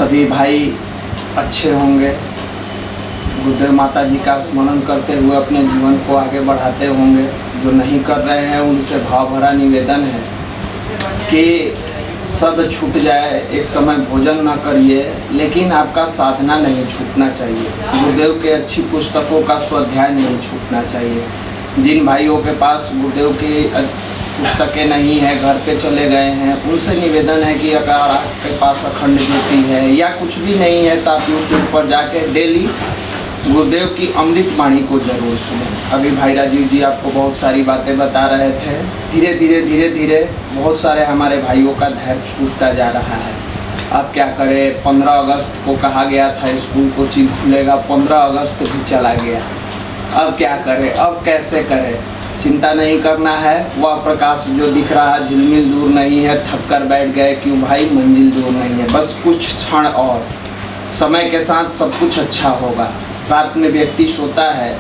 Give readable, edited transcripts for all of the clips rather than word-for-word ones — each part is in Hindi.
सभी भाई अच्छे होंगे, गुरुदेव माता जी का स्मरण करते हुए अपने जीवन को आगे बढ़ाते होंगे। जो नहीं कर रहे हैं उनसे भाव भरा निवेदन है कि सब छूट जाए, एक समय भोजन ना करिए, लेकिन आपका साधना नहीं छूटना चाहिए। गुरुदेव के अच्छी पुस्तकों का स्वाध्याय नहीं छूटना चाहिए। जिन भाइयों के पास गुरुदेव की पुस्तकें नहीं है, घर पे चले गए हैं, उनसे निवेदन है कि अगर आपके पास अखंड ज्योति है या कुछ भी नहीं है तो आप यूट्यूब पर जाके डेली गुरुदेव की अमृत वाणी को जरूर सुनें। अभी भाई राजीव जी आपको बहुत सारी बातें बता रहे थे। धीरे धीरे बहुत सारे हमारे भाइयों का धैर्य छूटता जा रहा है। अब क्या करें, 15 अगस्त को कहा गया था स्कूल कोचिंग खुलेगा, 15 अगस्त भी चला गया। अब क्या करें, अब कैसे करें? चिंता नहीं करना है। वह प्रकाश जो दिख रहा है झिलमिल दूर नहीं है, थक कर बैठ गए क्यों भाई, मंजिल दूर नहीं है। बस कुछ क्षण और, समय के साथ सब कुछ अच्छा होगा। रात में व्यक्ति सोता है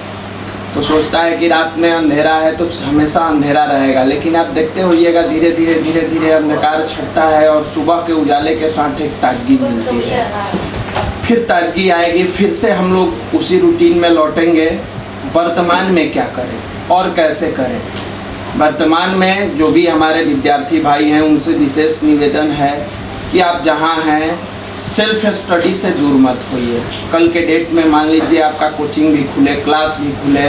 तो सोचता है कि रात में अंधेरा है तो हमेशा अंधेरा रहेगा, लेकिन आप देखते होइएगा धीरे धीरे अंधकार छटता है और सुबह के उजाले के साथ एक ताजगी मिलती है। फिर ताजगी आएगी, फिर से हम लोग उसी रूटीन में लौटेंगे। वर्तमान में क्या करें और कैसे करें? वर्तमान में जो भी हमारे विद्यार्थी भाई हैं उनसे विशेष निवेदन है कि आप जहाँ हैं सेल्फ स्टडी से दूर मत होइए। कल के डेट में मान लीजिए आपका कोचिंग भी खुले, क्लास भी खुले,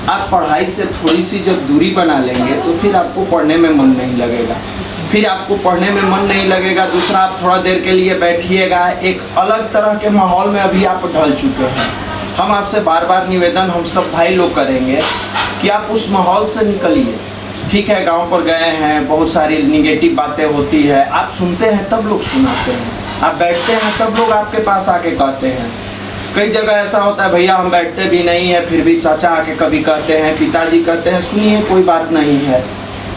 आप पढ़ाई से थोड़ी सी जब दूरी बना लेंगे तो फिर आपको पढ़ने में मन नहीं लगेगा। दूसरा, आप थोड़ा देर के लिए बैठिएगा, एक अलग तरह के माहौल में अभी आप ढल चुके हैं। हम आपसे बार बार निवेदन हम सब भाई लोग करेंगे कि आप उस माहौल से निकलिए। ठीक है, गांव पर गए हैं, बहुत सारी निगेटिव बातें होती है, आप सुनते हैं तब लोग सुनाते हैं, आप बैठते हैं तब लोग आपके पास आके कहते हैं। कई जगह ऐसा होता है भैया हम बैठते भी नहीं है, फिर भी चाचा आके कभी कहते हैं, पिताजी कहते हैं सुनिए कोई बात नहीं है।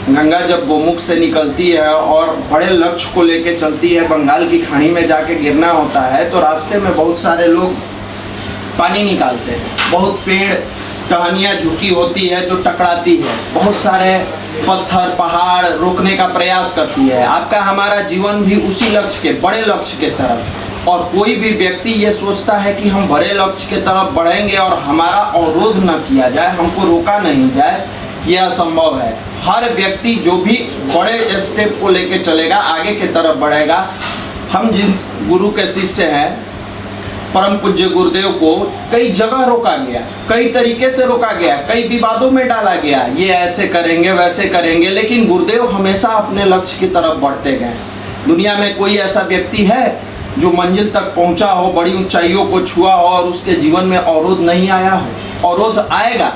गंगा जब गोमुख से निकलती है और बड़े लक्ष्य को लेके चलती है, बंगाल की खाड़ी में जाके गिरना होता है तो रास्ते में बहुत सारे लोग पानी निकालते हैं, बहुत पेड़ टहनियाँ झुकी होती है जो टकराती है, बहुत सारे पत्थर पहाड़ रोकने का प्रयास करती है। आपका हमारा जीवन भी उसी लक्ष्य के, बड़े लक्ष्य के तरफ, और कोई भी व्यक्ति ये सोचता है कि हम बड़े लक्ष्य के तरफ बढ़ेंगे और हमारा अवरोध न किया जाए, हमको रोका नहीं जाए, यह असंभव है। हर व्यक्ति जो भी बड़े स्टेप को लेके चलेगा, आगे की तरफ बढ़ेगा। हम जिन गुरु के शिष्य हैं, परम पूज्य गुरुदेव को कई जगह रोका गया, कई तरीके से रोका गया, कई विवादों में डाला गया, ये ऐसे करेंगे वैसे करेंगे, लेकिन गुरुदेव हमेशा अपने लक्ष्य की तरफ बढ़ते गए। दुनिया में कोई ऐसा व्यक्ति है जो मंजिल तक पहुंचा हो, बड़ी ऊंचाइयों को छुआ हो और उसके जीवन में अवरोध नहीं आया हो? अवरोध आएगा,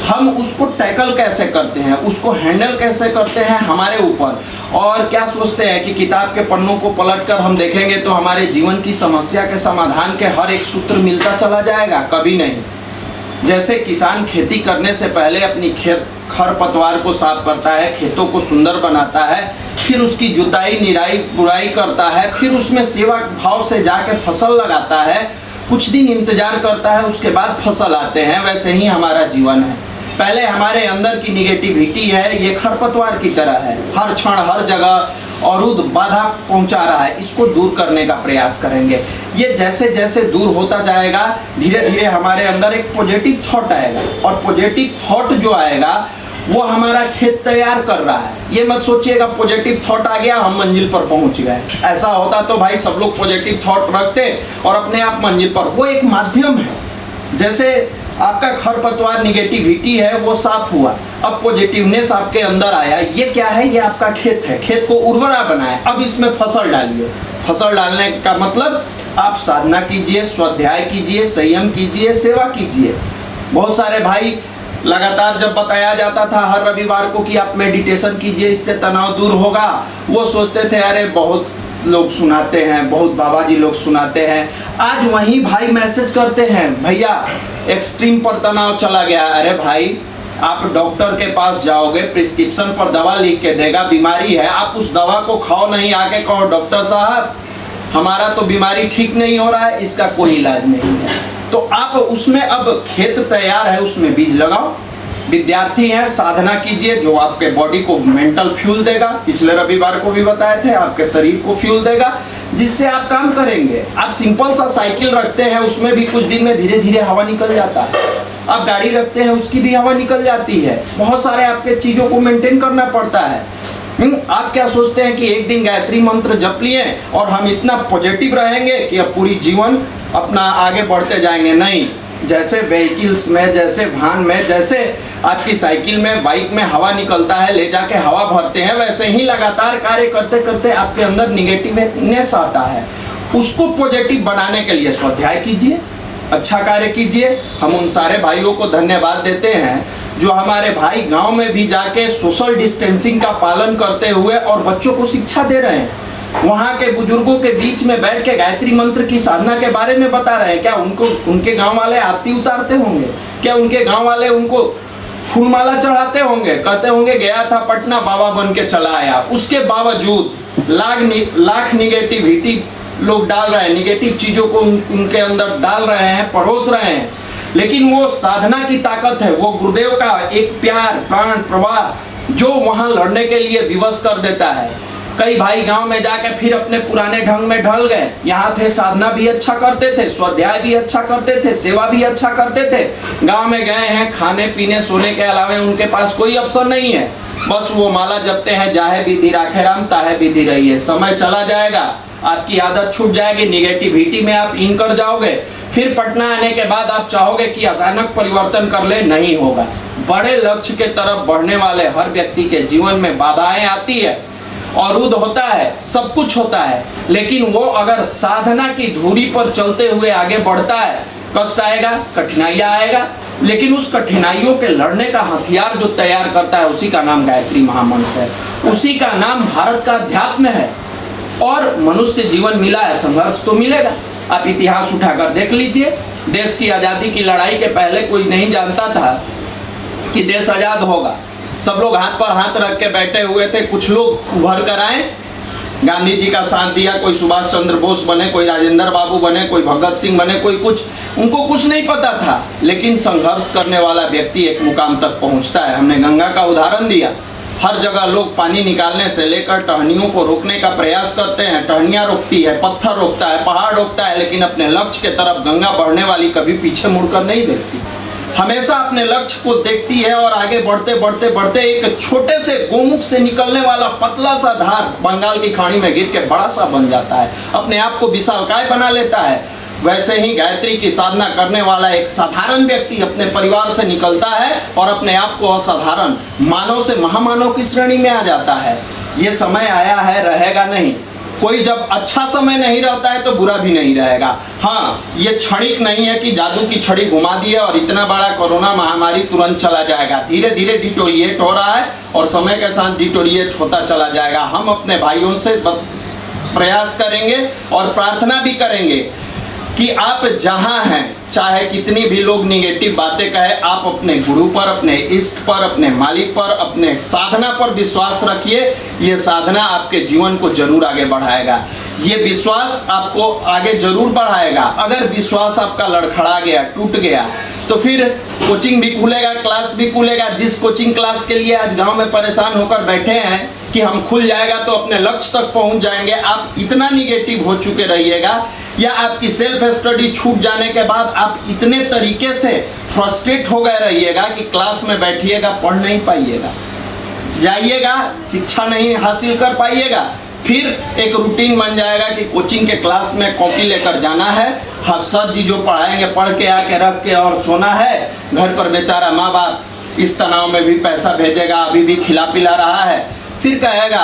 हम उसको टैकल कैसे करते हैं, उसको हैंडल कैसे करते हैं हमारे ऊपर। और क्या सोचते हैं कि किताब के पन्नों को पलटकर हम देखेंगे तो हमारे जीवन की समस्या के समाधान के हर एक सूत्र मिलता चला जाएगा? कभी नहीं। जैसे किसान खेती करने से पहले अपनी खरपतवार को साफ करता है, खेतों को सुंदर बनाता है, फिर उसकी जुताई निराई बुराई करता है, फिर उसमें सेवा भाव से जाके फसल लगाता है, कुछ दिन इंतजार करता है, उसके बाद फसल आते हैं। वैसे ही हमारा जीवन है। पहले हमारे अंदर की निगेटिविटी है, ये खरपतवार की तरह है, हर क्षण हर जगह अवरुद्ध बाधा पहुंचा रहा है। इसको दूर करने का प्रयास करेंगे। ये जैसे जैसे दूर होता जाएगा धीरे धीरे हमारे अंदर एक पॉजिटिव थॉट आएगा, और पॉजिटिव थॉट जो आएगा वो हमारा खेत तैयार कर रहा है। ये मत सोचिएगा पॉजिटिव थॉट आ गया हम मंजिल पर पहुंच गए। ऐसा होता तो भाई सब लोग पॉजिटिव थॉट रखते और अपने आप मंजिल पर। वो एक माध्यम है। जैसे आपका खरपतवार निगेटिविटी है वो साफ हुआ, अब पॉजिटिवनेस आपके अंदर आया। ये क्या है? ये आपका खेत है, खेत को उर्वरा बनाए। अब इसमें फसल डालिए। फसल डालने का मतलब आप साधना कीजिए, स्वाध्याय कीजिए, संयम कीजिए, सेवा कीजिए। बहुत सारे भाई लगातार जब बताया जाता था हर रविवार को कि आप मेडिटेशन कीजिए, इससे तनाव दूर होगा, वो सोचते थे अरे बहुत लोग सुनाते हैं, बहुत बाबा जी लोग सुनाते हैं। आज वही भाई मैसेज करते हैं भैया एक्सट्रीम पर तनाव चला गया। अरे भाई आप डॉक्टर के पास जाओगे, प्रिस्क्रिप्शन पर दवा लिख के देगा, बीमारी है, आप उस दवा को खाओ, नहीं आके कहो डॉक्टर साहब हमारा तो बीमारी ठीक नहीं हो रहा है, इसका कोई इलाज नहीं है। तो आप उसमें अब खेत तैयार है, उसमें बीज लगाओ। विद्यार्थी हैं, साधना कीजिए जो आपके बॉडी को मेंटल फ्यूल देगा। पिछले रविवार को भी बताए थे, आपके शरीर को फ्यूल देगा जिससे आप काम करेंगे। आप सिंपल सा साइकिल रखते हैं, उसमें भी कुछ दिन में धीरे धीरे हवा निकल जाता है। आप गाड़ी रखते हैं, उसकी भी हवा निकल जाती है। बहुत सारे आपके चीजों को मेंटेन करना पड़ता है। आप क्या सोचते हैं कि एक दिन गायत्री मंत्र जप लिए और हम इतना पॉजिटिव रहेंगे कि अब पूरी जीवन अपना आगे बढ़ते जाएंगे? नहीं। जैसे व्हीकल्स में, जैसे वाहन में, जैसे आपकी साइकिल में, बाइक में हवा निकलता है, ले जाके हवा भरते हैं, वैसे ही लगातार कार्य करते करते आपके अंदर निगेटिवनेस आता है। उसको पॉजिटिव बनाने के लिए स्वाध्याय कीजिए, अच्छा कार्य कीजिए। हम उन सारे भाइयों को धन्यवाद देते हैं जो हमारे भाई गांव में भी जाके सोशल डिस्टेंसिंग का पालन करते हुए और बच्चों को शिक्षा दे रहे हैं। वहाँ के बुजुर्गों के बीच में बैठ के गायत्री मंत्र की साधना के बारे में बता रहे हैं। क्या उनको उनके गांव वाले आरती उतारते होंगे? क्या उनके गांव वाले उनको फूलमाला चढ़ाते होंगे? कहते होंगे गया था पटना, बाबा बन के चला आया। उसके बावजूद लाख निगेटिविटी लोग डाल रहे हैं, निगेटिव चीजों को उनके अंदर डाल रहे हैं, परोस रहे हैं। लेकिन वो साधना की ताकत है, वो गुरुदेव का एक प्यार, प्राण प्रवाह जो वहां लड़ने के लिए विवश कर देता है। कई भाई गांव में जाकर फिर अपने पुराने ढंग में ढल गए। यहाँ थे, साधना भी अच्छा करते थे, स्वाध्याय भी अच्छा करते थे, सेवा भी अच्छा करते थे। गांव में गए हैं, खाने पीने सोने के अलावा उनके पास कोई अवसर नहीं है। बस वो माला जपते हैं, जाहे विधि राखे राम, ताहे विधि रही है। समय चला जाएगा, आपकी आदत छूट जाएगी, निगेटिविटी में आप इन कर जाओगे। फिर पटना आने के बाद आप चाहोगे कि अचानक परिवर्तन कर ले, नहीं होगा। बड़े लक्ष्य के तरफ बढ़ने वाले हर व्यक्ति के जीवन में बाधाएं आती है, अवरुद्ध होता है, सब कुछ होता है, लेकिन वो अगर साधना की धुरी पर चलते हुए आगे बढ़ता है, कष्ट आएगा, कठिनाइयां आएगा, लेकिन उस कठिनाइयों के लड़ने का हथियार जो तैयार करता है उसी का नाम गायत्री महामंत्र है, उसी का नाम भारत का अध्यात्म है। और मनुष्य जीवन मिला है, संघर्ष तो मिलेगा। आप इतिहास उठाकर देख लीजिए, देश की आजादी की लड़ाई के पहले कोई नहीं जानता था कि देश आजाद होगा। सब लोग हाथ पर हाथ रख के बैठे हुए थे। कुछ लोग उभर कर आए, गांधी जी का साथ दिया, कोई सुभाष चंद्र बोस बने, कोई राजेंद्र बाबू बने, कोई भगत सिंह बने, कोई कुछ, उनको कुछ नहीं पता था। लेकिन संघर्ष करने वाला व्यक्ति एक मुकाम तक पहुंचता है। हमने गंगा का उदाहरण दिया। हर जगह लोग पानी निकालने से लेकर टहनियों को रोकने का प्रयास करते हैं, टहनियाँ रोकती है, पत्थर रोकता है, पहाड़ रोकता है, लेकिन अपने लक्ष्य के तरफ गंगा बढ़ने वाली कभी पीछे मुड़कर नहीं देखती, हमेशा अपने लक्ष्य को देखती है और आगे बढ़ते बढ़ते बढ़ते एक छोटे से गोमुख से निकलने वाला पतला सा धार बंगाल की खाड़ी में गिर के बड़ा सा बन जाता है, अपने आप को विशालकाय बना लेता है। वैसे ही गायत्री की साधना करने वाला एक साधारण व्यक्ति अपने परिवार से निकलता है और अपने आप को असाधारण मानव से महामानव की श्रेणी में आ जाता है। ये समय आया है, रहेगा नहीं। कोई जब अच्छा समय नहीं रहता है तो बुरा भी नहीं रहेगा। हाँ, ये क्षणिक नहीं है कि जादू की छड़ी घुमा दी है और इतना बड़ा कोरोना महामारी तुरंत चला जाएगा। धीरे धीरे डिटोरिएट हो रहा है और समय के साथ डिटोरिएट होता चला जाएगा। हम अपने भाइयों से प्रयास करेंगे और प्रार्थना भी करेंगे कि आप जहां हैं, चाहे कितनी भी लोग निगेटिव बातें कहे, आप अपने गुरु पर, अपने इष्ट पर, अपने मालिक पर, अपने साधना पर विश्वास रखिए। ये साधना आपके जीवन को जरूर आगे बढ़ाएगा। ये विश्वास आपको आगे जरूर बढ़ाएगा। अगर विश्वास आपका लड़खड़ा गया, टूट गया, तो फिर कोचिंग भी खुलेगा, क्लास भी खुलेगा। जिस कोचिंग क्लास के लिए आज गांव में परेशान होकर बैठे हैं कि हम खुल जाएगा तो अपने लक्ष्य तक पहुंच जाएंगे, आप इतना निगेटिव हो चुके रहिएगा, या आपकी सेल्फ स्टडी छूट जाने के बाद आप इतने तरीके से फ्रस्ट्रेट हो गए रहिएगा कि क्लास में बैठिएगा, पढ़ नहीं पाइएगा, जाइएगा, शिक्षा नहीं हासिल कर पाइएगा। फिर एक रूटीन बन जाएगा कि कोचिंग के क्लास में कॉपी लेकर जाना है, हम सर जी जो पढ़ाएंगे पढ़ के आके रख के और सोना है। घर पर बेचारा माँ बाप इस तनाव में भी पैसा भेजेगा, अभी भी खिला पिला रहा है, फिर कहेगा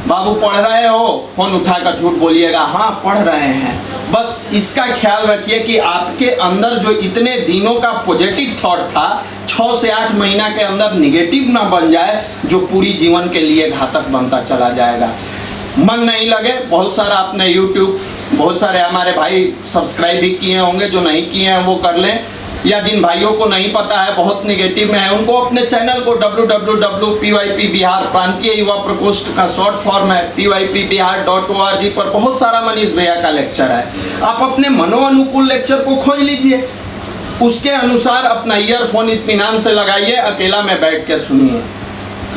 बाबू पढ़ रहे हो, फोन उठाकर झूठ बोलिएगा, हाँ पढ़ रहे हैं। बस इसका ख्याल रखिए कि आपके अंदर जो इतने दिनों का पॉजिटिव थॉट था, 6 से 8 महीना के अंदर निगेटिव ना बन जाए, जो पूरी जीवन के लिए घातक बनता चला जाएगा। मन नहीं लगे, बहुत सारा आपने यूट्यूब, बहुत सारे हमारे भाई सब्सक्राइब भी किए होंगे, जो नहीं किए हैं वो कर लें, या जिन भाइयों को नहीं पता है, बहुत निगेटिव में है, उनको अपने चैनल को www.pyp बिहार प्रांतीय युवा प्रकोष्ठ का शॉर्ट फॉर्म है pypbihar.org पर बहुत सारा मनीष भैया का लेक्चर है। आप अपने मनोअनुकूल लेक्चर को खोज लीजिए, उसके अनुसार अपना ईयरफोन इत्मीनान से लगाइए, अकेला में बैठ के सुनिए।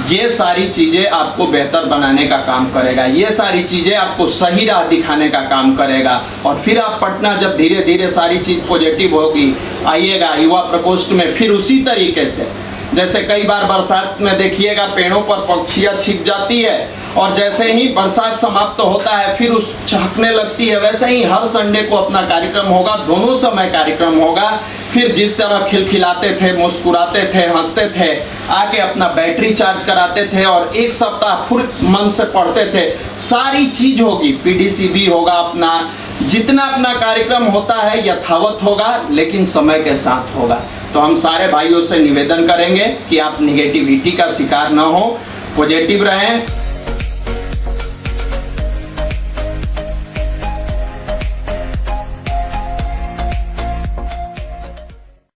ये सारी चीज़ें आपको बेहतर बनाने का काम करेगा, ये सारी चीज़ें आपको सही राह दिखाने का काम करेगा। और फिर आप पटना जब धीरे धीरे सारी चीज़ पॉजिटिव होगी, आइएगा युवा प्रकोष्ठ में, फिर उसी तरीके से जैसे कई बार बरसात में देखिएगा पेड़ों पर पक्षियाँ छिप जाती है और जैसे ही बरसात समाप्त होता है फिर उस चहकने लगती है, वैसे ही हर संडे को अपना कार्यक्रम होगा, दोनों समय कार्यक्रम होगा। फिर जिस तरह खिलखिलाते थे, मुस्कुराते थे, हंसते थे, आके अपना बैटरी चार्ज कराते थे और एक सप्ताह फुल मन से पढ़ते थे, सारी चीज होगी। पीडीसीबी होगा, अपना जितना अपना कार्यक्रम होता है यथावत होगा, लेकिन समय के साथ होगा। तो हम सारे भाइयों से निवेदन करेंगे कि आप निगेटिविटी का शिकार न हो, पॉजिटिव रहें।